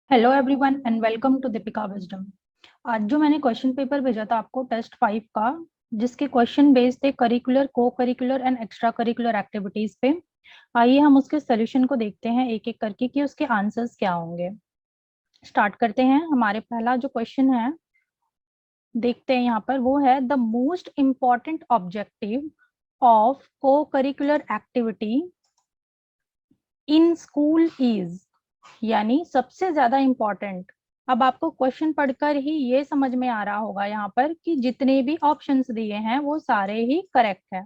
Hello everyone and welcome to Deepika wisdom. आज जो मैंने क्वेश्चन पेपर भेजा था आपको टेस्ट 5 का, जिसके क्वेश्चन बेस्ड थे करिकुलर, को curricular and extra curricular activities पे। आइए हम उसके सोल्यूशन को देखते हैं एक एक करके कि उसके आंसर्स क्या होंगे। स्टार्ट करते हैं। हमारे पहला जो क्वेश्चन है देखते हैं यहाँ पर, वो है the most important objective of को curricular activity in school is, यानी सबसे ज्यादा इम्पोर्टेंट। अब आपको क्वेश्चन पढ़कर ही ये समझ में आ रहा होगा यहाँ पर कि जितने भी ऑप्शंस दिए हैं वो सारे ही करेक्ट है।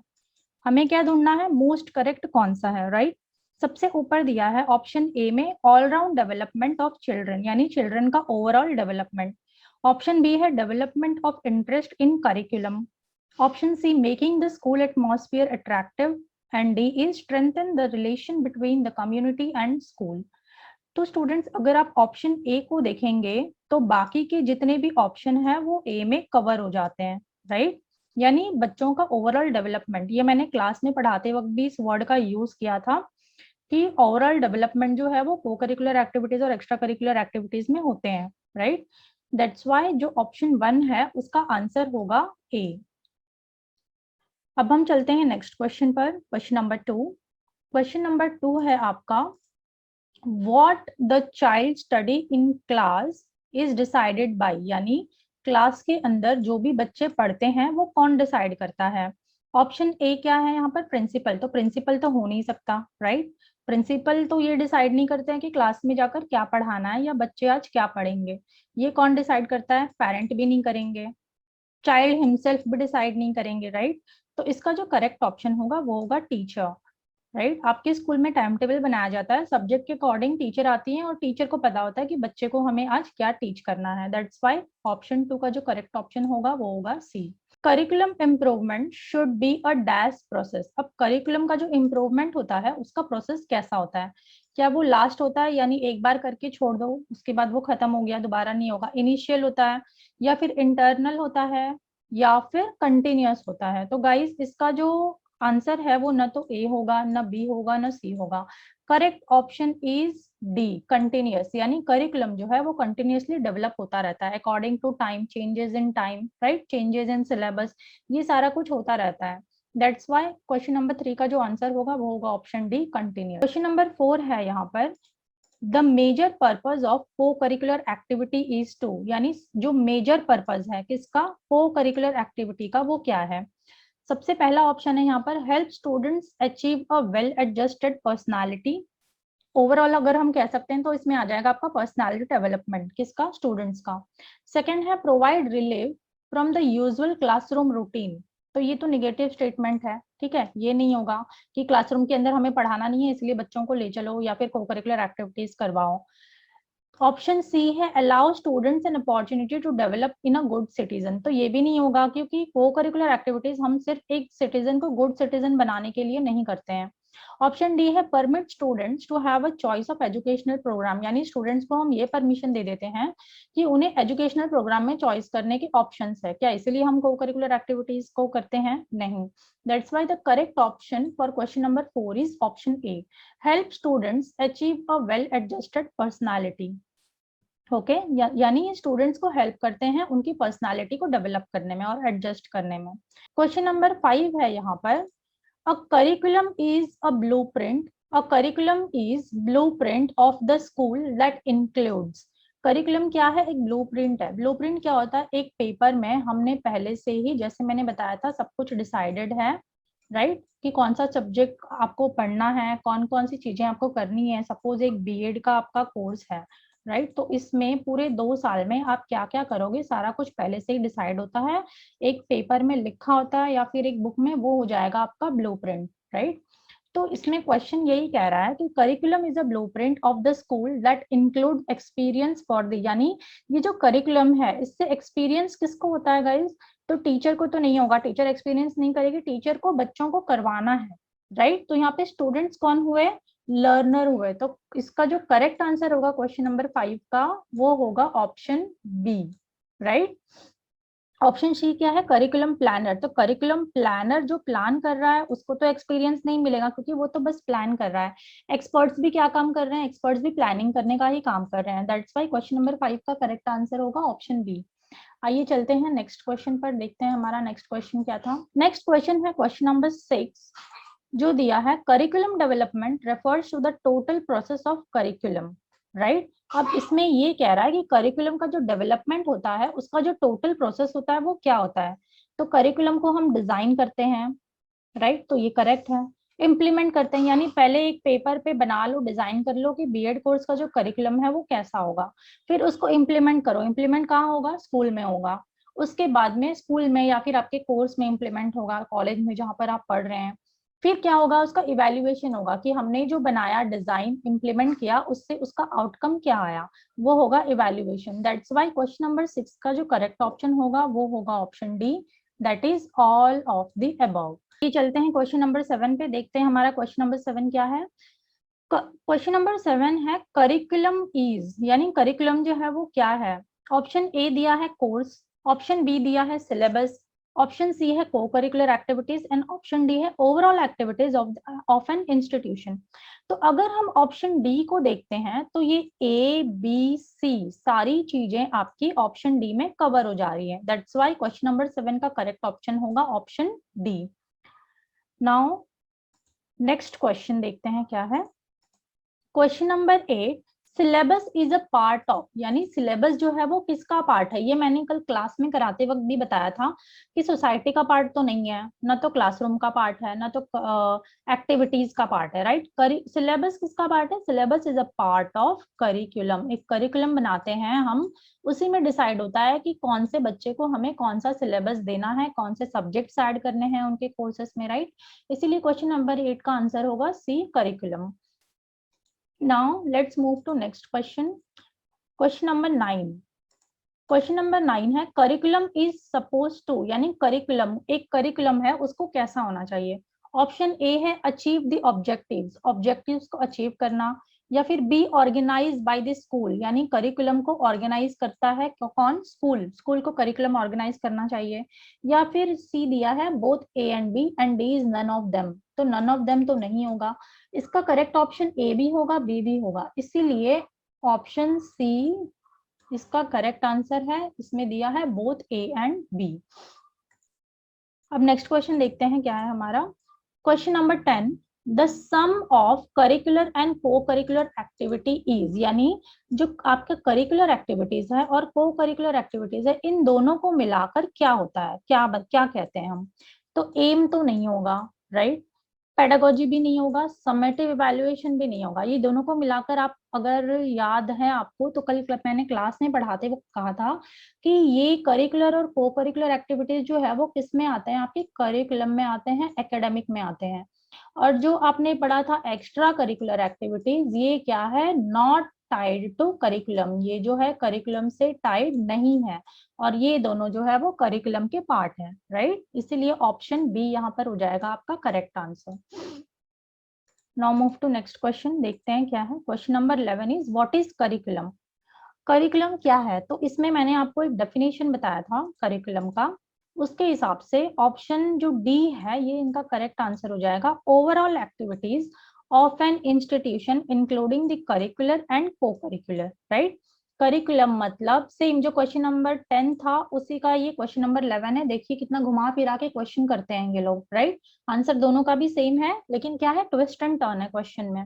हमें क्या ढूंढना है, मोस्ट करेक्ट कौन सा है, राइट। सबसे ऊपर दिया है ऑप्शन ए में ऑलराउंड डेवलपमेंट ऑफ चिल्ड्रन, यानी चिल्ड्रन का ओवरऑल डेवलपमेंट। ऑप्शन बी है development of interest in curriculum. Option C making the school atmosphere attractive and D is strengthen the relation between the community and school. तो students, अगर आप option A को देखेंगे तो बाकी के जितने भी ऑप्शन है वो ए में कवर हो जाते हैं, राइट। यानी बच्चों का ओवरऑल डेवलपमेंट, ये मैंने क्लास में पढ़ाते वक्त भी इस वर्ड का यूज किया था कि ओवरऑल डेवलपमेंट जो है वो को करिकुलर एक्टिविटीज और एक्स्ट्रा करिकुलर एक्टिविटीज में होते हैं, राइट। दैट्स वाई जो ऑप्शन 1 है उसका आंसर होगा ए। अब हम चलते हैं नेक्स्ट क्वेश्चन पर, क्वेश्चन नंबर 2। क्वेश्चन नंबर 2 है आपका, what the child study in class is decided by, यानी क्लास के अंदर जो भी बच्चे पढ़ते हैं वो कौन डिसाइड करता है। ऑप्शन ए क्या है यहाँ पर, प्रिंसिपल। तो प्रिंसिपल तो हो नहीं सकता, राइट। प्रिंसिपल तो ये डिसाइड नहीं करते हैं कि क्लास में जाकर क्या पढ़ाना है या बच्चे आज क्या पढ़ेंगे। ये कौन डिसाइड करता है, पेरेंट भी नहीं करेंगे, चाइल्ड हिमसेल्फ भी डिसाइड नहीं करेंगे, राइट। तो इसका जो करेक्ट ऑप्शन होगा वो होगा टीचर, राइट। आपके स्कूल में टाइम टेबल बनाया जाता है, सब्जेक्ट के अकॉर्डिंग टीचर आती है और टीचर को पता होता है कि बच्चे को हमें आज क्या टीच करना है। दैट्स व्हाई ऑप्शन 2 का जो करेक्ट ऑप्शन होगा वो होगा C. Curriculum improvement should be a dash process. अब करिकुलम का जो इम्प्रूवमेंट होता है उसका प्रोसेस कैसा होता है, क्या वो लास्ट होता है, यानी एक बार करके छोड़ दो उसके बाद वो खत्म हो गया दोबारा नहीं होगा, इनिशियल होता है, या फिर इंटरनल होता है, या फिर कंटिन्यूअस होता है। तो गाइस इसका जो आंसर है वो न तो ए होगा, न बी होगा, न सी होगा। Correct option is D, continuous. यानी करिकुलम जो है वो कंटिन्यूअसली डेवलप होता रहता है according to time, changes in time, right, changes in syllabus, ये सारा कुछ होता रहता है। दैट्स व्हाई क्वेश्चन नंबर 3 का जो आंसर होगा वो होगा option D, continuous. Question number 4 है यहाँ पर, द मेजर पर्पज ऑफ को करिकुलर एक्टिविटी इज टू, यानी जो मेजर पर्पज है किसका, को करिकुलर एक्टिविटी का, वो क्या है। सबसे पहला ऑप्शन है यहाँ पर help students achieve a well adjusted personality. Overall अगर हम कह सकते हैं तो इसमें आ जाएगा आपका पर्सनालिटी डेवलपमेंट, किसका, स्टूडेंट्स का। सेकंड है provide relief from the usual classroom routine. तो ये तो निगेटिव स्टेटमेंट है, ठीक है, ये नहीं होगा कि क्लासरूम के अंदर हमें पढ़ाना नहीं है इसलिए बच्चों को ले चलो या फिर को करिकुलर एक्टिविटीज करवाओ। Option C is allow students an opportunity to develop in a good citizen. तो ये भी नहीं होगा क्योंकि को करिकुलर एक्टिविटीज हम सिर्फ एक सिटीजन को गुड सिटीजन बनाने के लिए नहीं करते हैं। ऑप्शन डी है permit students to have a choice of educational programme, यानी स्टूडेंट्स को हम ये परमिशन दे देते हैं कि उन्हें एजुकेशनल प्रोग्राम में चॉइस करने के ऑप्शंस है। क्या इसलिए हम को करिकुलर एक्टिविटीज को करते हैं, नहीं। That's why the correct option for question number 4 is option A, help students achieve a well adjusted personality. Okay, यानी ये स्टूडेंट्स को हेल्प करते हैं उनकी पर्सनालिटी को डेवलप करने में और एडजस्ट करने में। क्वेश्चन नंबर 5 है यहाँ पर, a curriculum is a blueprint, a curriculum is blueprint of the school that includes. Curriculum क्या है, एक ब्लूप्रिंट है। ब्लूप्रिंट क्या होता है, एक पेपर में हमने पहले से ही, जैसे मैंने बताया था, सब कुछ डिसाइडेड है, राइट, कि कौन सा सब्जेक्ट आपको पढ़ना है, कौन कौन सी चीजें आपको करनी है। सपोज एक बीएड का आपका कोर्स है, राइट, तो इसमें पूरे 2 साल में आप क्या क्या करोगे सारा कुछ पहले से ही डिसाइड होता है, एक पेपर में लिखा होता है या फिर एक बुक में, वो हो जाएगा आपका ब्लूप्रिंट, राइट। तो इसमें क्वेश्चन यही कह रहा है कि curriculum is a blueprint of the school that include experience for the, यानी ये जो करिकुलम है इससे एक्सपीरियंस किसको होता है गाइज, तो टीचर को तो नहीं होगा, टीचर एक्सपीरियंस नहीं करेगी, टीचर को बच्चों को करवाना है, राइट। तो यहाँ पे स्टूडेंट्स कौन हुए, लर्नर हुए। तो इसका जो करेक्ट आंसर होगा क्वेश्चन नंबर 5 का वो होगा option B, right. Option C क्या है, करिकुलम प्लानर। तो करिकुलम प्लानर जो प्लान कर रहा है उसको तो एक्सपीरियंस नहीं मिलेगा, क्योंकि वो तो बस प्लान कर रहा है। एक्सपर्ट्स भी क्या काम कर रहे हैं, एक्सपर्ट्स भी प्लानिंग करने का ही काम कर रहे हैं। दैट्स वाई क्वेश्चन नंबर 5 का करेक्ट आंसर होगा ऑप्शन बी। आइए चलते हैं नेक्स्ट क्वेश्चन पर, देखते हैं हमारा नेक्स्ट क्वेश्चन क्या था। नेक्स्ट क्वेश्चन है क्वेश्चन नंबर 6, जो दिया है, curriculum development refers to the total process of curriculum, right. अब इसमें ये कह रहा है कि करिकुलम का जो डेवलपमेंट होता है उसका जो टोटल प्रोसेस होता है वो क्या होता है। तो करिकुलम को हम डिजाइन करते हैं, राइट, तो ये करेक्ट है। इम्प्लीमेंट करते हैं, यानी पहले एक पेपर पे बना लो, डिजाइन कर लो कि बीएड कोर्स का जो करिकुलम है वो कैसा होगा, फिर उसको इम्प्लीमेंट करो। इम्प्लीमेंट कहाँ होगा, स्कूल में होगा। उसके बाद में स्कूल में या फिर आपके कोर्स में इम्प्लीमेंट होगा, कॉलेज में जहाँ पर आप पढ़ रहे हैं। फिर क्या होगा, उसका इवेल्युएशन होगा कि हमने जो बनाया, डिजाइन इम्प्लीमेंट किया, उससे उसका आउटकम क्या आया, वो होगा evaluation. That's why question number 6 का जो करेक्ट ऑप्शन होगा वो होगा option D, that is all of the above. ये चलते हैं क्वेश्चन नंबर 7 पे, देखते हैं हमारा क्वेश्चन नंबर 7 क्या है। क्वेश्चन नंबर 7 है करिकुलम इज, यानी करिकुलम जो है वो क्या है। ऑप्शन ए दिया है कोर्स, ऑप्शन बी दिया है सिलेबस, ऑप्शन सी है को curricular activities and option D है overall activities of an institution. तो अगर हम ऑप्शन डी को देखते हैं तो ये ए बी सी सारी चीजें आपकी ऑप्शन डी में कवर हो जा रही है। दैट्स वाई क्वेश्चन नंबर 7 का करेक्ट ऑप्शन होगा option D. Now next question देखते हैं क्या है। Question number 8, syllabus is a part of, यानी सिलेबस जो है वो किसका पार्ट है। ये मैंने कल क्लास में कराते वक्त भी बताया था कि सोसाइटी का पार्ट तो नहीं है, ना तो क्लासरूम का पार्ट है, ना तो एक्टिविटीज का पार्ट है, राइट। सिलेबस किसका पार्ट है, syllabus is a part of curriculum. एक करिकुलम बनाते हैं हम, उसी में डिसाइड होता है कि कौन से बच्चे को हमें कौन सा सिलेबस देना है, कौन से सब्जेक्ट्स ऐड करने हैं उनके कोर्सेस में, राइट। इसीलिए क्वेश्चन नंबर 8 का आंसर होगा C, curriculum. Now let's move to next question. Question number 9. Question number 9 है करिकुलम इज सपोज टू, यानी करिकुलम, एक करिकुलम है उसको कैसा होना चाहिए। ऑप्शन ए है अचीव द ऑब्जेक्टिव्स, ऑब्जेक्टिव्स को अचीव करना, या फिर B organise by the school, यानी करिकुलम को ऑर्गेनाइज करता है कौन, स्कूल, स्कूल को करिकुलम ऑर्गेनाइज करना चाहिए। या फिर सी दिया है both A and B and D is none of them, तो नन ऑफ देम तो नहीं होगा। इसका करेक्ट ऑप्शन ए भी होगा, बी भी होगा, इसीलिए ऑप्शन सी इसका करेक्ट आंसर है। इसमें दिया है बोथ ए एंड बी। अब नेक्स्ट क्वेश्चन देखते हैं क्या है हमारा। Question number 10, the sum of curricular and co curricular activity is, यानी जो आपका करिकुलर एक्टिविटीज है और को करिकुलर एक्टिविटीज है, इन दोनों को मिलाकर क्या होता है, क्या कहते हैं हम। तो एम तो नहीं होगा, राइट, पेडागोजी भी नहीं होगा, समेटिव इवैल्यूएशन भी नहीं होगा। ये दोनों को मिलाकर, आप अगर याद है आपको तो कल मैंने क्लास में पढ़ाते वक्त कहा था कि ये करिकुलर और को करिकुलर एक्टिविटीज जो है वो किस में आते हैं, आपके करिकुलम में आते हैं, एकेडमिक में आते हैं। और जो आपने पढ़ा था एक्स्ट्रा करिकुलर एक्टिविटीज, ये क्या है, नॉट टाइड टू करिकुलम, ये जो है करिकुलम से टाइड नहीं है, और ये दोनों जो है वो करिकुलम के पार्ट है, राइट। इसीलिए ऑप्शन बी यहाँ पर हो जाएगा आपका correct answer. Now move to next question, देखते हैं क्या है। Question number 11 is what is curriculum. Curriculum क्या है, तो इसमें मैंने आपको एक डेफिनेशन बताया था करिकुलम का, उसके हिसाब से ऑप्शन जो डी है ये इनका करेक्ट आंसर हो जाएगा। Overall activities of an institution including the curricular and co curricular, right. Curriculum मतलब सेम जो क्वेश्चन नंबर 10 था उसी का ये क्वेश्चन नंबर 11 है। देखिए कितना घुमा फिरा के क्वेश्चन करते हैं ये लोग, राइट। आंसर दोनों का भी सेम है, लेकिन क्या है, ट्विस्ट एंड टर्न है क्वेश्चन में।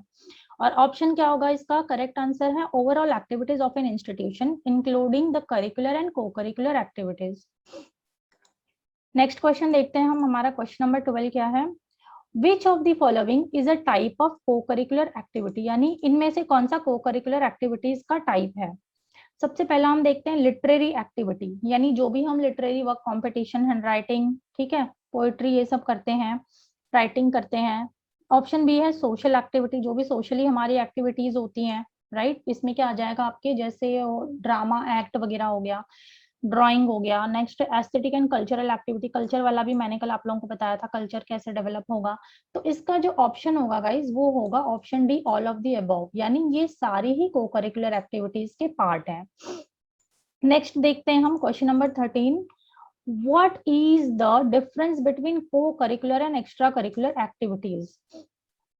और ऑप्शन क्या होगा इसका, करेक्ट आंसर है overall activities of an institution including the curricular and co curricular activities. Next question देखते हैं हम, हमारा क्वेश्चन नंबर 12 क्या है। Which of the following is a type of को करिकुलर एक्टिविटी, यानी इनमें से कौन सा को करिकुलर एक्टिविटीज का टाइप है। सबसे पहला हम देखते हैं लिटरेरी एक्टिविटी, यानी जो भी हम literary work, competition, hand writing, ठीक है, पोएट्री, ये सब करते हैं, राइटिंग करते हैं। ऑप्शन बी है सोशल एक्टिविटी, जो भी सोशली हमारी एक्टिविटीज होती हैं, राइट। इसमें क्या आ जाएगा आपके, जैसे ड्रामा एक्ट वगैरह हो गया, ड्राइंग हो गया। Next aesthetic and cultural activity, culture वाला भी मैंने कल आप लोगों को बताया था, कल्चर कैसे डेवलप होगा। तो इसका जो ऑप्शन होगा गाइज वो होगा option D, all of the above, यानी ये सारी ही को करिकुलर एक्टिविटीज के पार्ट हैं। नेक्स्ट देखते हैं हम question number 13, what is the difference between co-curricular and extra curricular activities?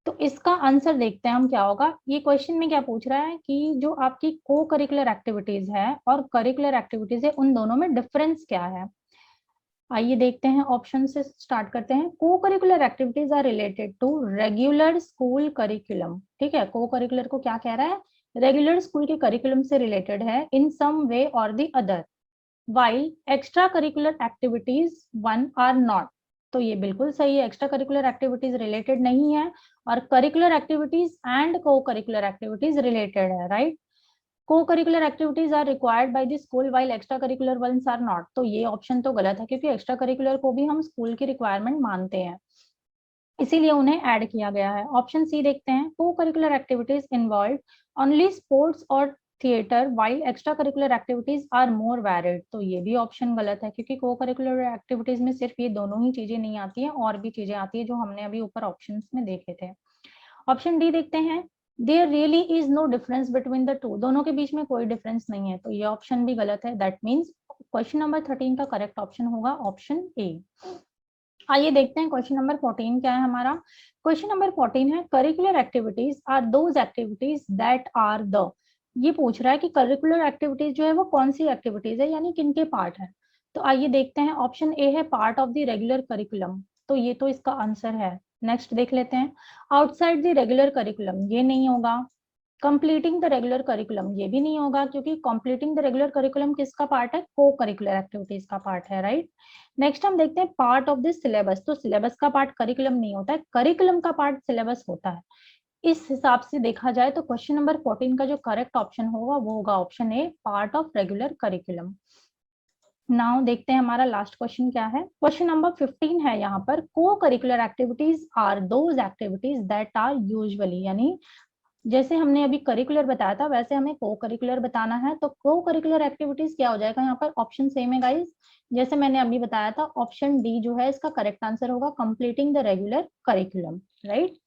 तो इसका आंसर देखते हैं हम क्या होगा। ये क्वेश्चन में क्या पूछ रहा है कि जो आपकी को करिकुलर एक्टिविटीज है और करिकुलर एक्टिविटीज है, उन दोनों में डिफरेंस क्या है। आइए देखते हैं, ऑप्शन से स्टार्ट करते हैं। Co curricular activities are related to regular school curriculum. ठीक है, को करिकुलर को क्या कह रहा है, रेगुलर स्कूल के करिकुलम से रिलेटेड है इन सम वे और the other, while extra curricular activities one are not. तो ये बिल्कुल सही है, एक्स्ट्रा करिकुलर एक्टिविटीज रिलेटेड नहीं है और curricular activities and co curricular activities related है, right. Co curricular activities are required by the school while extra curricular ones are not. तो ये ऑप्शन तो गलत है, क्योंकि एक्स्ट्रा करिकुलर को भी हम स्कूल की रिक्वायरमेंट मानते हैं, इसीलिए उन्हें ऐड किया गया है। ऑप्शन सी देखते हैं, co-curricular activities involve only sports और theatre while extra curricular activities are more varied. तो ये भी ऑप्शन गलत है, क्योंकि को-करिकुलर एक्टिविटीज में सिर्फ ये दोनों ही चीजें नहीं आती हैं, और भी चीजें आती है जो हमने अभी ऊपर ऑप्शन में देखे थे। ऑप्शन डी देखते हैं, there really is no difference between the two. दोनों के बीच में कोई डिफरेंस नहीं है, तो ये ऑप्शन भी गलत है। दैट मीन्स क्वेश्चन नंबर 13 का करेक्ट ऑप्शन होगा ऑप्शन ए। आइए देखते हैं क्वेश्चन नंबर 14 क्या है हमारा। क्वेश्चन नंबर 14 है, curricular activities are those activities that are the. ये पूछ रहा है कि करिकुलर एक्टिविटीज जो है वो कौन सी एक्टिविटीज है, यानी किनके पार्ट है। तो आइए देखते हैं, ऑप्शन ए है part of the regular curriculum, तो ये तो इसका आंसर है। नेक्स्ट देख लेते हैं, आउटसाइड द रेगुलर करिकुलम, ये नहीं होगा। कंप्लीटिंग द रेगुलर करिकुलम, ये भी नहीं होगा, क्योंकि कंप्लीटिंग द रेगुलर करिकुलम किसका पार्ट है, को करिकुलर एक्टिविटीज का पार्ट है, राइट। नेक्स्ट हम देखते हैं पार्ट ऑफ दिस सिलेबस। तो सिलेबस का पार्ट करिकुलम नहीं होता है, करिकुलम का पार्ट सिलेबस होता है। इस हिसाब से देखा जाए तो क्वेश्चन नंबर 14 का जो करेक्ट ऑप्शन होगा वो होगा option A, part of regular curriculum. Now देखते हैं हमारा लास्ट क्वेश्चन क्या है। क्वेश्चन नंबर 15 है यहाँ पर, co curricular activities are those activities that are usually, यानी जैसे हमने अभी करिकुलर बताया था वैसे हमें को करिकुलर बताना है। तो को करिकुलर एक्टिविटीज क्या हो जाएगा यहाँ पर, ऑप्शन सेम है गाइस, जैसे मैंने अभी बताया था। ऑप्शन डी जो है इसका करेक्ट आंसर होगा, completing the regular curriculum, right.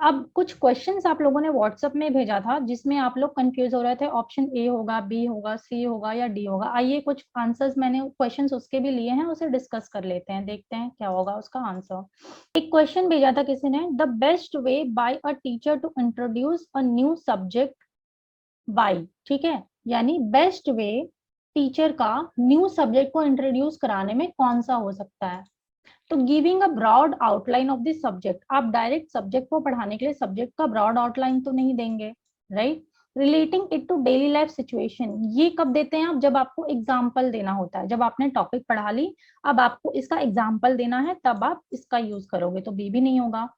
अब कुछ क्वेश्चंस आप लोगों ने व्हाट्सएप में भेजा था जिसमें आप लोग कंफ्यूज हो रहे थे, ऑप्शन ए होगा, बी होगा, सी होगा या डी होगा। आइए कुछ आंसर्स मैंने क्वेश्चंस उसके भी लिए हैं, उसे डिस्कस कर लेते हैं, देखते हैं क्या होगा उसका आंसर। एक क्वेश्चन भेजा था किसी ने, the best way by a teacher to introduce a new subject by. ठीक है, यानी बेस्ट वे टीचर का न्यू सब्जेक्ट को इंट्रोड्यूस कराने में कौन सा हो सकता है। तो giving a broad outline of this subject, आप डायरेक्ट सब्जेक्ट को पढ़ाने के लिए सब्जेक्ट का ब्रॉड आउटलाइन तो नहीं देंगे, right. Relating it to daily life situation, ये कब देते हैं आप, जब आपको एग्जाम्पल देना होता है। जब आपने टॉपिक पढ़ा ली, अब आपको इसका एग्जाम्पल देना है, तब आप इसका यूज करोगे, तो बी भी नहीं होगा।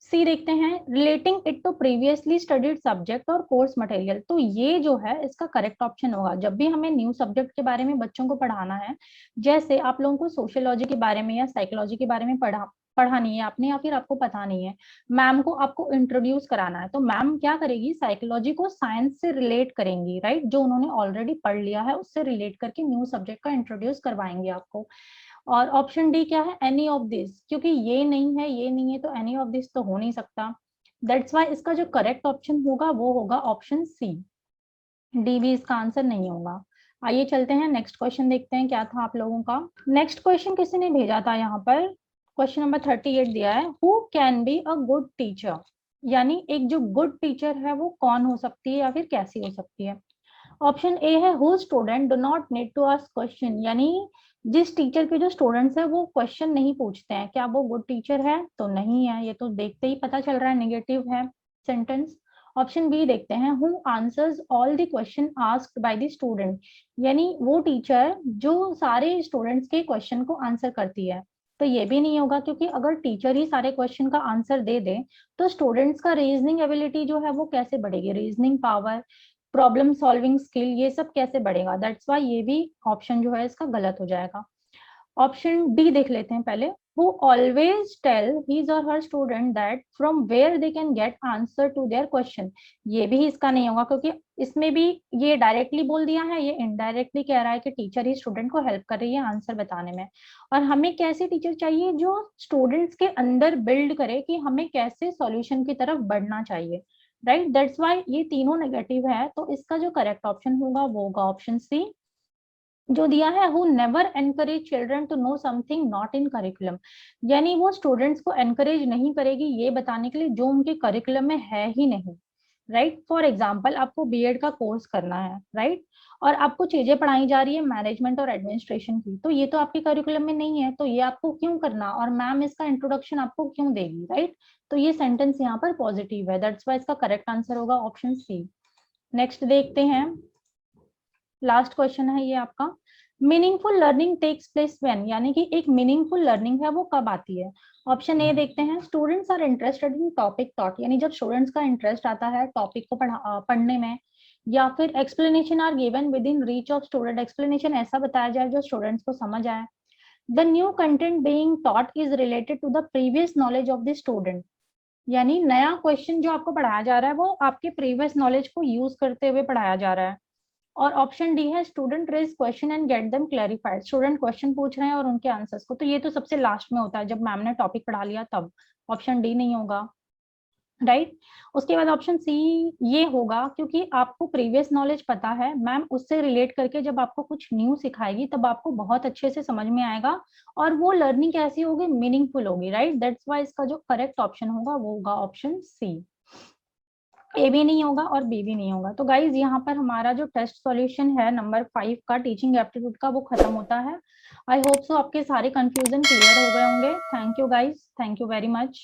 सी देखते हैं, relating it to previously studied subject और कोर्स मटेरियल, तो ये जो है इसका करेक्ट ऑप्शन होगा। जब भी हमें न्यू सब्जेक्ट के बारे में बच्चों को पढ़ाना है, जैसे आप लोगों को सोशियोलॉजी के बारे में या साइकोलॉजी के बारे में पढ़ानी है आपने, या फिर आपको पता नहीं है, मैम को आपको इंट्रोड्यूस कराना है, तो मैम क्या करेगी, साइकोलॉजी को साइंस से रिलेट करेंगी, राइट। जो उन्होंने ऑलरेडी पढ़ लिया है उससे रिलेट करके न्यू सब्जेक्ट का इंट्रोड्यूस करवाएंगे आपको। और ऑप्शन डी क्या है, एनी ऑफ दिस, क्योंकि ये नहीं है ये नहीं है तो एनी ऑफ दिस तो हो नहीं सकता। दैट्स वाई इसका जो करेक्ट ऑप्शन होगा वो होगा ऑप्शन सी, डी भी इसका आंसर नहीं होगा। आइए चलते हैं नेक्स्ट क्वेश्चन देखते हैं क्या था आप लोगों का। नेक्स्ट क्वेश्चन किसी ने भेजा था यहाँ पर, क्वेश्चन नंबर 38 दिया है, who can be a good teacher, यानी एक जो गुड टीचर है वो कौन हो सकती है या फिर कैसी हो सकती है। ऑप्शन ए है, who student do not need to ask question, यानी जिस टीचर के जो स्टूडेंट्स है वो क्वेश्चन नहीं पूछते हैं, क्या वो गुड टीचर है, तो नहीं है, ये तो देखते ही पता चल रहा है नेगेटिव है सेंटेंस। ऑप्शन बी देखते हैं, who answers all the question asked by the student, यानी वो टीचर जो सारे स्टूडेंट्स के क्वेश्चन को आंसर करती है, तो ये भी नहीं होगा, क्योंकि अगर टीचर ही सारे क्वेश्चन का आंसर दे दे तो स्टूडेंट्स का रीजनिंग एबिलिटी जो है वो कैसे बढ़ेगी, reasoning power, problem solving skill, ये सब कैसे बढ़ेगा। दैट्स वाई ये भी ऑप्शन जो है इसका गलत हो जाएगा। ऑप्शन डी देख लेते हैं पहले, who always tell his or her student that from where they can get answer to their question, ये भी इसका नहीं होगा, क्योंकि इसमें भी ये डायरेक्टली बोल दिया है, ये इनडायरेक्टली कह रहा है कि टीचर ही स्टूडेंट को हेल्प कर रही है आंसर बताने में। और हमें कैसे टीचर चाहिए, जो स्टूडेंट्स के अंदर बिल्ड करे कि हमें कैसे सॉल्यूशन की तरफ बढ़ना चाहिए, राइट। दैट्स वाई ये तीनों नेगेटिव है, तो इसका जो करेक्ट ऑप्शन होगा वो होगा ऑप्शन सी, जो दिया है, who never encourage children to know something not in curriculum, यानी वो स्टूडेंट्स को एनकरेज नहीं करेगी ये बताने के लिए जो उनके करिकुलम में है ही नहीं, राइट। फॉर एग्जाम्पल आपको बीएड का कोर्स करना है, राइट, और आपको चीजें पढ़ाई जा रही है मैनेजमेंट और एडमिनिस्ट्रेशन की, तो ये तो आपके करिकुलम में नहीं है, तो ये आपको क्यों करना, और मैम इसका इंट्रोडक्शन आपको क्यों देगी, राइट। तो ये सेंटेंस यहाँ पर पॉजिटिव है, दैट्स वाई इसका करेक्ट आंसर होगा ऑप्शन सी। नेक्स्ट देखते हैं, लास्ट क्वेश्चन है ये आपका, meaningful learning takes place when, यानी कि एक मीनिंगफुल लर्निंग है वो कब आती है। ऑप्शन ए देखते हैं, students are interested in topic taught, यानी जब स्टूडेंट्स का इंटरेस्ट आता है टॉपिक को पढ़ने में, या फिर explanation are given within reach of student, explanation ऐसा बताया जाए जो स्टूडेंट्स को समझ आए। The new content being taught is related to the previous knowledge of the student, यानी नया क्वेश्चन जो आपको पढ़ाया जा रहा है वो आपके प्रीवियस नॉलेज को यूज करते हुए पढ़ाया जा रहा है। और ऑप्शन डी है, student raise question and get them clarified, student question पूछ रहे हैं और उनके आंसर्स को, तो ये तो सबसे लास्ट में होता है जब मैम ने टॉपिक पढ़ा लिया तब, ऑप्शन डी नहीं होगा, राइट। उसके बाद ऑप्शन सी ये होगा, क्योंकि आपको प्रीवियस नॉलेज पता है, मैम उससे रिलेट करके जब आपको कुछ न्यू सिखाएगी तब आपको बहुत अच्छे से समझ में आएगा, और वो लर्निंग कैसी होगी, मीनिंगफुल होगी, राइट। दैट्स वाई इसका जो करेक्ट ऑप्शन होगा वो होगा ऑप्शन सी। ए भी नहीं होगा और बी भी नहीं होगा। तो गाइज यहाँ पर हमारा जो टेस्ट सॉल्यूशन है नंबर 5 का टीचिंग एप्टीट्यूड का वो खत्म होता है। आई होप सो आपके सारे कंफ्यूजन क्लियर हो गए होंगे। Thank you guys, thank you very much.